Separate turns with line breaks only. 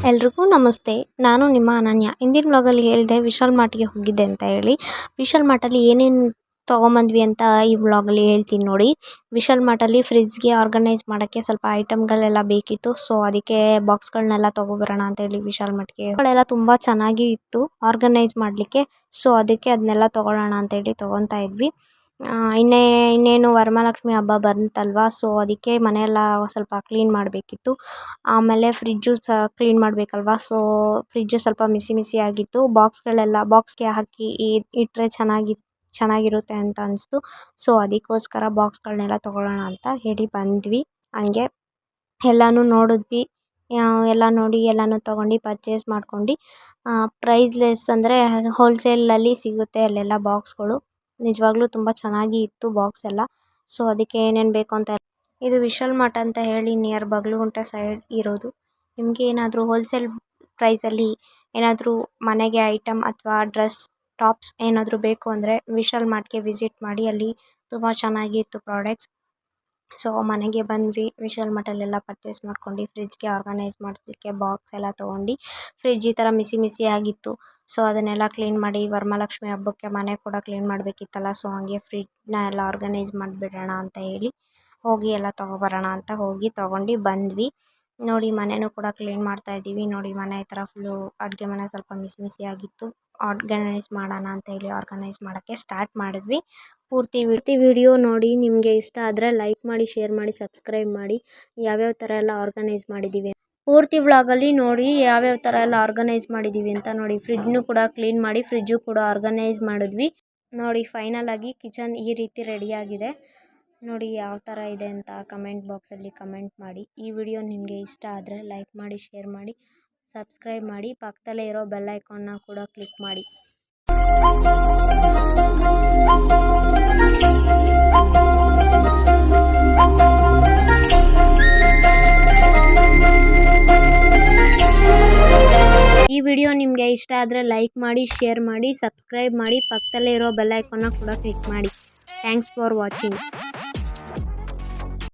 ಎಲ್ರಿಗೂ ನಮಸ್ತೆ. ನಾನು ನಿಮ್ಮ ಅನನ್ಯ. ಇಂದಿನ ವ್ಲಾಗಲ್ಲಿ ಹೇಳಿದೆ ವಿಶಾಲ್ ಮಾರ್ಟ್ಗೆ ಹೋಗಿದ್ದೆ ಅಂತ ಹೇಳಿ. ವಿಶಾಲ್ ಮಾರ್ಟಲ್ಲಿ ಏನೇನು ತೊಗೊಂಬಂದ್ವಿ ಅಂತ ಈ ವ್ಲಾಗಲ್ಲಿ ಹೇಳ್ತೀನಿ ನೋಡಿ. ವಿಶಾಲ್ ಮಾರ್ಟಲ್ಲಿ ಫ್ರಿಡ್ಜ್ಗೆ ಆರ್ಗನೈಸ್ ಮಾಡೋಕ್ಕೆ ಸ್ವಲ್ಪ ಐಟಮ್ಗಳೆಲ್ಲ ಬೇಕಿತ್ತು. ಸೊ ಅದಕ್ಕೆ ಬಾಕ್ಸ್ಗಳನ್ನೆಲ್ಲ ತೊಗೊಬರೋಣ ಅಂತೇಳಿ ವಿಶಾಲ್ ಮಾರ್ಟ್ಗೆ ಅವೆಲ್ಲ ತುಂಬ ಚೆನ್ನಾಗಿ ಇತ್ತು ಆರ್ಗನೈಸ್ ಮಾಡಲಿಕ್ಕೆ. ಸೊ ಅದಕ್ಕೆ ಅದನ್ನೆಲ್ಲ ತೊಗೊಳ್ಳೋಣ ಅಂತೇಳಿ ತೊಗೊತಾ ಇದ್ವಿ. ಇನ್ನೇನು ವರಮಹಾಲಕ್ಷ್ಮಿ ಹಬ್ಬ ಬಂತಲ್ವಾ. ಸೊ ಅದಕ್ಕೆ ಮನೆಯೆಲ್ಲ ಸ್ವಲ್ಪ ಕ್ಲೀನ್ ಮಾಡಬೇಕಿತ್ತು. ಆಮೇಲೆ ಫ್ರಿಡ್ಜು ಕ್ಲೀನ್ ಮಾಡಬೇಕಲ್ವಾ. ಸೊ ಫ್ರಿಡ್ಜು ಸ್ವಲ್ಪ ಮಿಸಿ ಆಗಿತ್ತು. ಬಾಕ್ಸ್ಗೆ ಹಾಕಿ ಇಟ್ಟರೆ ಚೆನ್ನಾಗಿರುತ್ತೆ ಅಂತ ಅನಿಸ್ತು. ಸೊ ಅದಕ್ಕೋಸ್ಕರ ಬಾಕ್ಸ್ಗಳನ್ನೆಲ್ಲ ತೊಗೊಳ್ಳೋಣ ಅಂತ ಹೇಳಿ ಬಂದ್ವಿ. ಹಂಗೆ ಎಲ್ಲನೂ ನೋಡಿದ್ವಿ. ಎಲ್ಲ ನೋಡಿ ಎಲ್ಲನೂ ತೊಗೊಂಡು ಪರ್ಚೇಸ್ ಮಾಡ್ಕೊಂಡು ಪ್ರೈಸ್ಲೆಸ್ ಅಂದರೆ ಹೋಲ್ಸೇಲಲ್ಲಿ ಸಿಗುತ್ತೆ ಅಲ್ಲೆಲ್ಲ ಬಾಕ್ಸ್ಗಳು. ನಿಜವಾಗ್ಲೂ ತುಂಬ ಚೆನ್ನಾಗಿ ಇತ್ತು ಬಾಕ್ಸ್ ಎಲ್ಲ. ಸೊ ಅದಕ್ಕೆ ಏನೇನು ಬೇಕು ಅಂತ ಇದು ವಿಶಾಲ್ ಮಾರ್ಟ್ ಅಂತ ಹೇಳಿ ನಿಯರ್ ಬಾಗಲಗುಂಟೆ ಸೈಡ್ ಇರೋದು. ನಿಮಗೆ ಏನಾದರೂ ಹೋಲ್ಸೇಲ್ ಪ್ರೈಸಲ್ಲಿ ಏನಾದರೂ ಮನೆಗೆ ಐಟಮ್ ಅಥವಾ ಡ್ರೆಸ್ ಟಾಪ್ಸ್ ಏನಾದರೂ ಬೇಕು ಅಂದರೆ ವಿಶಾಲ್ ಮಾರ್ಟ್ಗೆ ವಿಸಿಟ್ ಮಾಡಿ. ಅಲ್ಲಿ ತುಂಬ ಚೆನ್ನಾಗಿತ್ತು ಪ್ರಾಡಕ್ಟ್ಸ್. ಸೊ ಮನೆಗೆ ಬಂದ್ವಿ. ವಿಶಾಲ್ ಮಾರ್ಟಲ್ಲೆಲ್ಲ ಪರ್ಚೇಸ್ ಮಾಡ್ಕೊಂಡು ಫ್ರಿಡ್ಜ್ಗೆ ಆರ್ಗನೈಸ್ ಮಾಡಿಸ್ಲಿಕ್ಕೆ ಬಾಕ್ಸ್ ಎಲ್ಲ ತೊಗೊಂಡು ಫ್ರಿಡ್ಜ್ ಈ ಥರ ಮಿಸಿ ಆಗಿತ್ತು. ಸೊ ಅದನ್ನೆಲ್ಲ ಕ್ಲೀನ್ ಮಾಡಿ ವರಮಹಾಲಕ್ಷ್ಮಿ ಹಬ್ಬಕ್ಕೆ ಮನೆ ಕೂಡ ಕ್ಲೀನ್ ಮಾಡಬೇಕಿತ್ತಲ್ಲ. ಸೊ ಹಾಗೆ ಫ್ರಿಡ್ಜ್ನ ಎಲ್ಲ ಆರ್ಗನೈಸ್ ಮಾಡಿಬಿಡೋಣ ಅಂತ ಹೇಳಿ ಹೋಗಿ ಎಲ್ಲ ತೊಗೊಬರೋಣ ಅಂತ ಹೋಗಿ ತೊಗೊಂಡು ಬಂದ್ವಿ. ನೋಡಿ ಮನೆಯೂ ಕೂಡ ಕ್ಲೀನ್ ಮಾಡ್ತಾ ಇದ್ದೀವಿ. ನೋಡಿ ಮನೆ ಈ ಥರ ಫುಲ್ಲು ಅಡುಗೆ ಮನೆ ಸ್ವಲ್ಪ ಮಿಸಿ ಆಗಿತ್ತು. ಆರ್ಗನೈಸ್ ಮಾಡೋಣ ಅಂತ ಹೇಳಿ ಆರ್ಗನೈಸ್ ಮಾಡೋಕ್ಕೆ ಸ್ಟಾರ್ಟ್ ಮಾಡಿದ್ವಿ. ಪೂರ್ತಿ ವಿಡಿಯೋ ನೋಡಿ. ನಿಮಗೆ ಇಷ್ಟ ಆದರೆ ಲೈಕ್ ಮಾಡಿ, ಶೇರ್ ಮಾಡಿ, ಸಬ್ಸ್ಕ್ರೈಬ್ ಮಾಡಿ. ಯಾವ್ಯಾವ ಥರ ಎಲ್ಲ ಆರ್ಗನೈಸ್ ಮಾಡಿದ್ದೀವಿ ಪೂರ್ತಿ ವ್ಲಾಗಲ್ಲಿ ನೋಡಿ ಯಾವ್ಯಾವ ಥರ ಎಲ್ಲ ಆರ್ಗನೈಸ್ ಮಾಡಿದ್ದೀವಿ ಅಂತ ನೋಡಿ. ಫ್ರಿಡ್ಜ್ನು ಕೂಡ ಕ್ಲೀನ್ ಮಾಡಿ ಫ್ರಿಡ್ಜು ಕೂಡ ಆರ್ಗನೈಸ್ ಮಾಡಿದ್ವಿ. ನೋಡಿ ಫೈನಲ್ ಆಗಿ ಕಿಚನ್ ಈ ರೀತಿ ರೆಡಿಯಾಗಿದೆ. ನೋಡಿ ಯಾವ ಥರ ಇದೆ ಅಂತ ಕಮೆಂಟ್ ಬಾಕ್ಸಲ್ಲಿ ಕಮೆಂಟ್ ಮಾಡಿ. ಈ ವಿಡಿಯೋ ನಿಮಗೆ ಇಷ್ಟ ಆದರೆ ಲೈಕ್ ಮಾಡಿ, ಶೇರ್ ಮಾಡಿ, ಸಬ್ಸ್ಕ್ರೈಬ್ ಮಾಡಿ. ಪಕ್ಕದಲ್ಲೇ ಇರೋ ಬೆಲ್ ಐಕಾನ್ನ ಕೂಡ ಕ್ಲಿಕ್ ಮಾಡಿ. ಈ ವಿಡಿಯೋ ನಿಮಗೆ ಇಷ್ಟ ಆದರೆ ಲೈಕ್ ಮಾಡಿ, ಶೇರ್ ಮಾಡಿ, ಸಬ್ಸ್ಕ್ರೈಬ್ ಮಾಡಿ. ಪಕ್ಕದಲ್ಲೇ ಇರೋ ಬೆಲ್ ಐಕಾನ್ನ ಕೂಡ ಕ್ಲಿಕ್ ಮಾಡಿ. Thanks for watching.